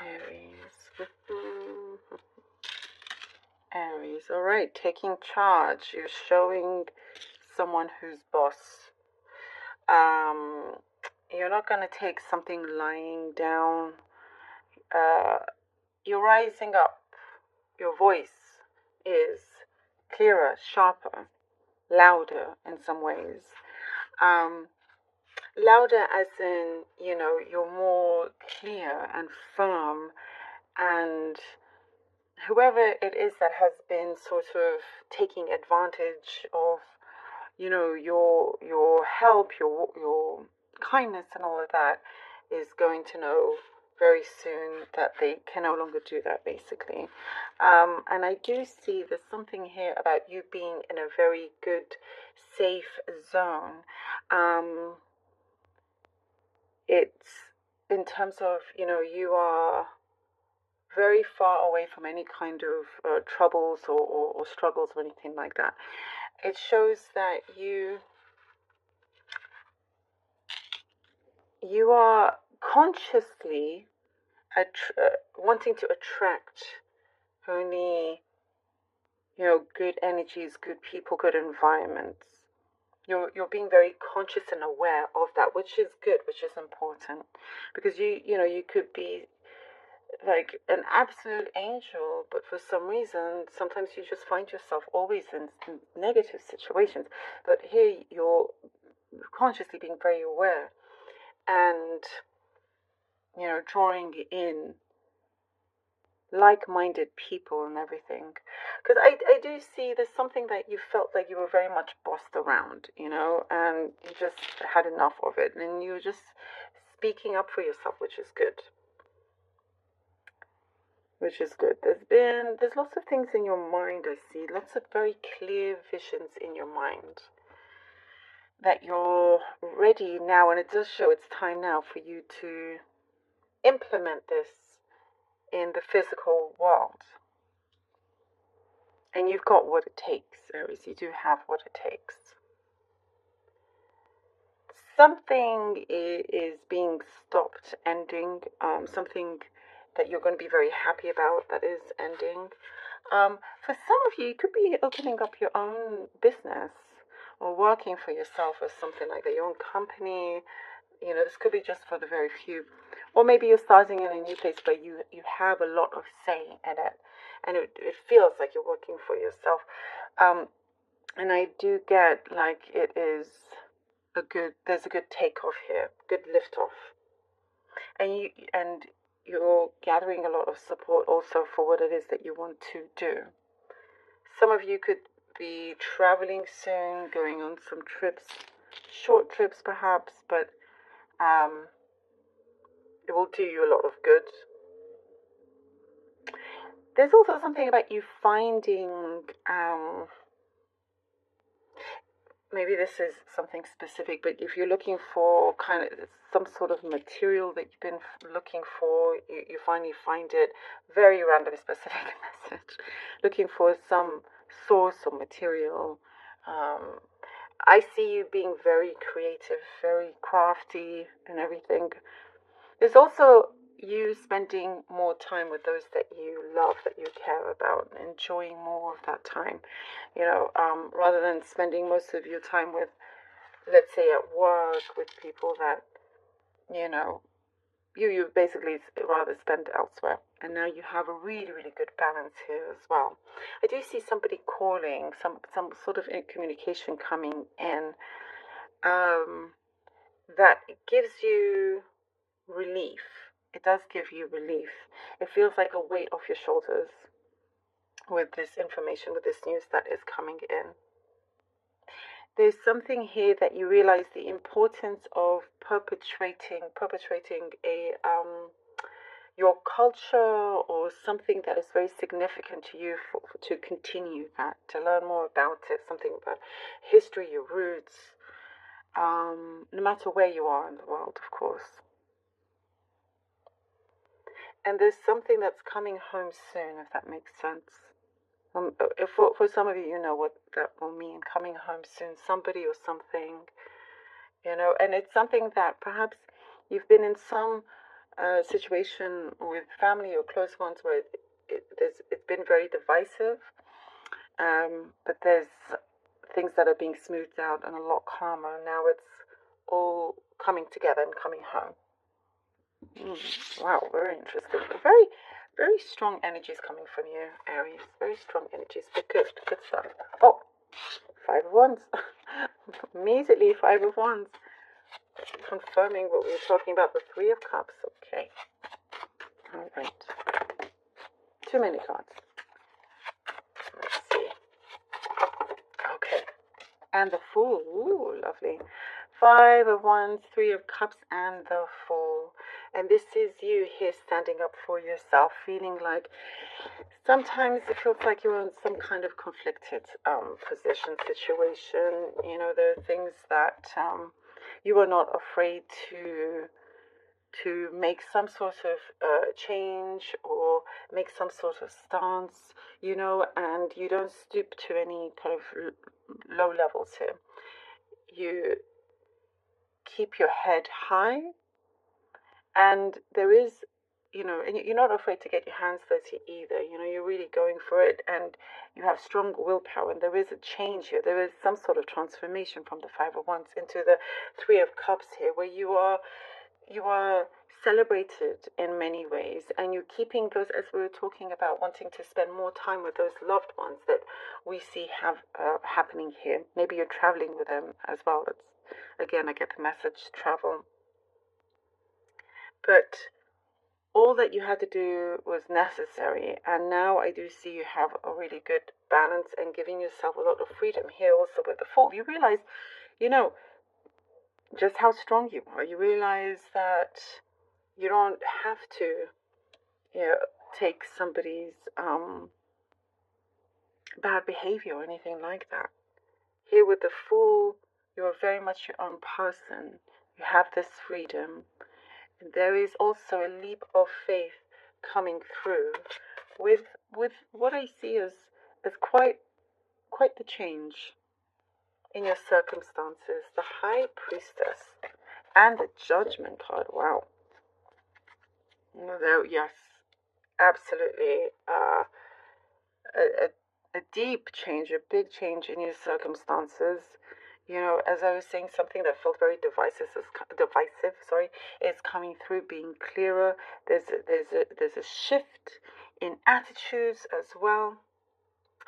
Aries. Aries. All right, taking charge. You're showing someone who's boss. You're not going to take something lying down. You're rising up. Your voice is clearer, sharper, louder in some ways. Louder as in, you're more clear and firm, and whoever it is that has been sort of taking advantage of, your help, your kindness and all of that, is going to know very soon that they can no longer do that, basically. And I do see there's something here about you being in a very good, safe zone. It's in terms of, you are very far away from any kind of troubles or struggles or anything like that. It shows that you are consciously wanting to attract only, good energies, good people, good environments. You're being very conscious and aware of that, which is good, which is important, because you could be like an absolute angel, but for some reason, sometimes you just find yourself always in negative situations. But here you're consciously being very aware and, drawing in like-minded people and everything. Because I do see there's something that you felt like you were very much bossed around, and you just had enough of it, and you were just speaking up for yourself, which is good. There's lots of things in your mind, I see, lots of very clear visions in your mind that you're ready now, and it does show it's time now for you to implement this in the physical world. And you've got what it takes, Aries. You do have what it takes. Something is being stopped, ending, something that you're going to be very happy about that is ending. For some of you, you could be opening up your own business or working for yourself or something like that, your own company. This could be just for the very few. Or maybe you're starting in a new place where you have a lot of say in it, and it feels like you're working for yourself. And I do get like there's a good takeoff here, good liftoff. And you're gathering a lot of support also for what it is that you want to do. Some of you could be traveling soon, going on some trips, short trips perhaps, but it will do you a lot of good. There's also something about you finding, maybe this is something specific, but if you're looking for kind of some sort of material that you've been looking for, you finally find it. Very random specific message. Looking for some source or material. I see you being very creative, very crafty and everything. There's also you spending more time with those that you love, that you care about, enjoying more of that time, rather than spending most of your time with, let's say, at work with people that, you basically rather spend elsewhere. And now you have a really, really good balance here as well. I do see somebody calling, some sort of communication coming in, that gives you relief. It does give you relief. It feels like a weight off your shoulders with this information, with this news that is coming in. There's something here that you realize the importance of perpetrating a your culture or something that is very significant to you, to continue that, to learn more about it, something about history, your roots, no matter where you are in the world, of course. And there's something that's coming home soon, if that makes sense. For some of you, you know what that will mean, coming home soon, somebody or something, and it's something that perhaps you've been in some situation with family or close ones where it's been very divisive, but there's things that are being smoothed out and a lot calmer. Now it's all coming together and coming home. Wow, very interesting. Very, very strong energies coming from you, Aries. Very strong energies, but good stuff. Oh, 5 of Wands. Immediately 5 of Wands. Confirming what we were talking about, the 3 of Cups. Okay. All right. Too many cards. Let's see. Okay. And the Fool. Ooh, lovely. 5 of Wands, 3 of Cups, and the Fool. And this is you here standing up for yourself, feeling like sometimes it feels like you're in some kind of conflicted position, situation. You know, there are things that you are not afraid to make some sort of change or make some sort of stance, you know, and you don't stoop to any kind of low levels here. You keep your head high, and there is, you know, and you're not afraid to get your hands dirty either. You know, you're really going for it, and you have strong willpower, and there is a change here. There is some sort of transformation from the 5 of Wands into the 3 of Cups here, where you are celebrated in many ways, and you're keeping those, as we were talking about, wanting to spend more time with those loved ones that we see have happening here. Maybe you're traveling with them as well. That's, again, I get the message, travel. But all that you had to do was necessary, and now I do see you have a really good balance and giving yourself a lot of freedom here. Also with the Fool, you realize, you know, just how strong you are. You realize that you don't have to, you know, take somebody's bad behavior or anything like that. Here with the Fool, you're very much your own person. You have this freedom. And there is also a leap of faith coming through with what I see as quite the change in your circumstances. The High Priestess and the Judgment card. Wow. Yes, absolutely. A deep change, a big change in your circumstances. You know, as I was saying, something that felt very divisive, is coming through, being clearer. There's a shift in attitudes as well.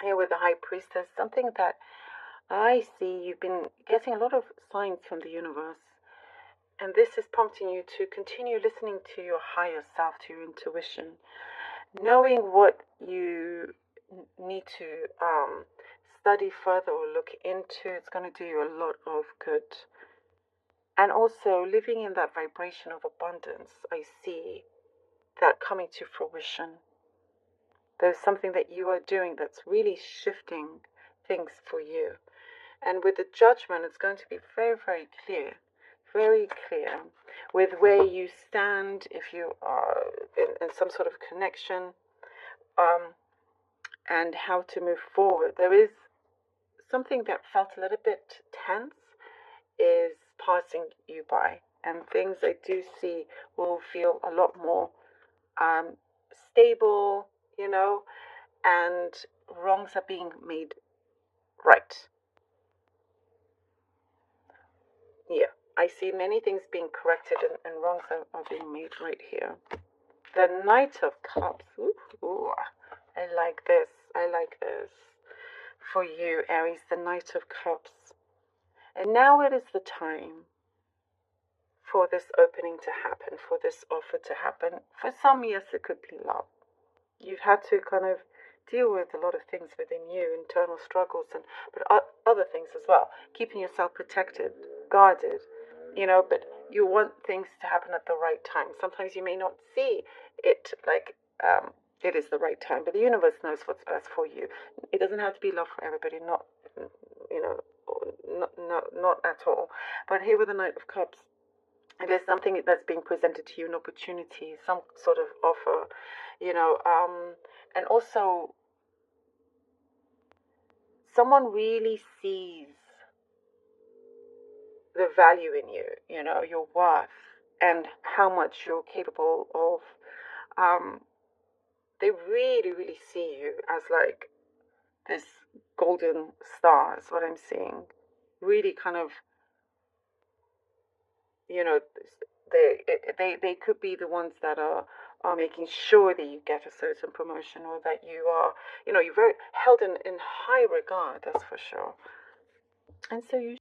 Here with the High Priestess, something that I see you've been getting a lot of signs from the universe, and this is prompting you to continue listening to your higher self, to your intuition, knowing what you need to study further or look into. It's going to do you a lot of good. And also living in that vibration of abundance, I see that coming to fruition. There's something that you are doing that's really shifting things for you. And with the Judgment, it's going to be very, very clear with where you stand, if you are in some sort of connection, and how to move forward. There is something that felt a little bit tense is passing you by, and things I do see will feel a lot more stable, you know, and wrongs are being made right. Yeah, I see many things being corrected and wrongs are being made right here. The Knight of Cups. Ooh, I like this. For you, Aries, the Knight of Cups. And now it is the time for this opening to happen, for this offer to happen. For some, yes, it could be love. You've had to kind of deal with a lot of things within you, internal struggles, but other things as well. Keeping yourself protected, guarded, you know, but you want things to happen at the right time. Sometimes you may not see it like it is the right time, but the universe knows what's best for you. It doesn't have to be love for everybody, not, you know, not at all. But here with the Knight of Cups, there's something that's being presented to you, an opportunity, some sort of offer, you know, and also someone really sees the value in you, you know, your worth, and how much you're capable of. They really, really see you as like this golden star, is what I'm seeing. Really kind of, you know, they could be the ones that are making sure that you get a certain promotion, or that you are, you know, you're very held in high regard, that's for sure. And so you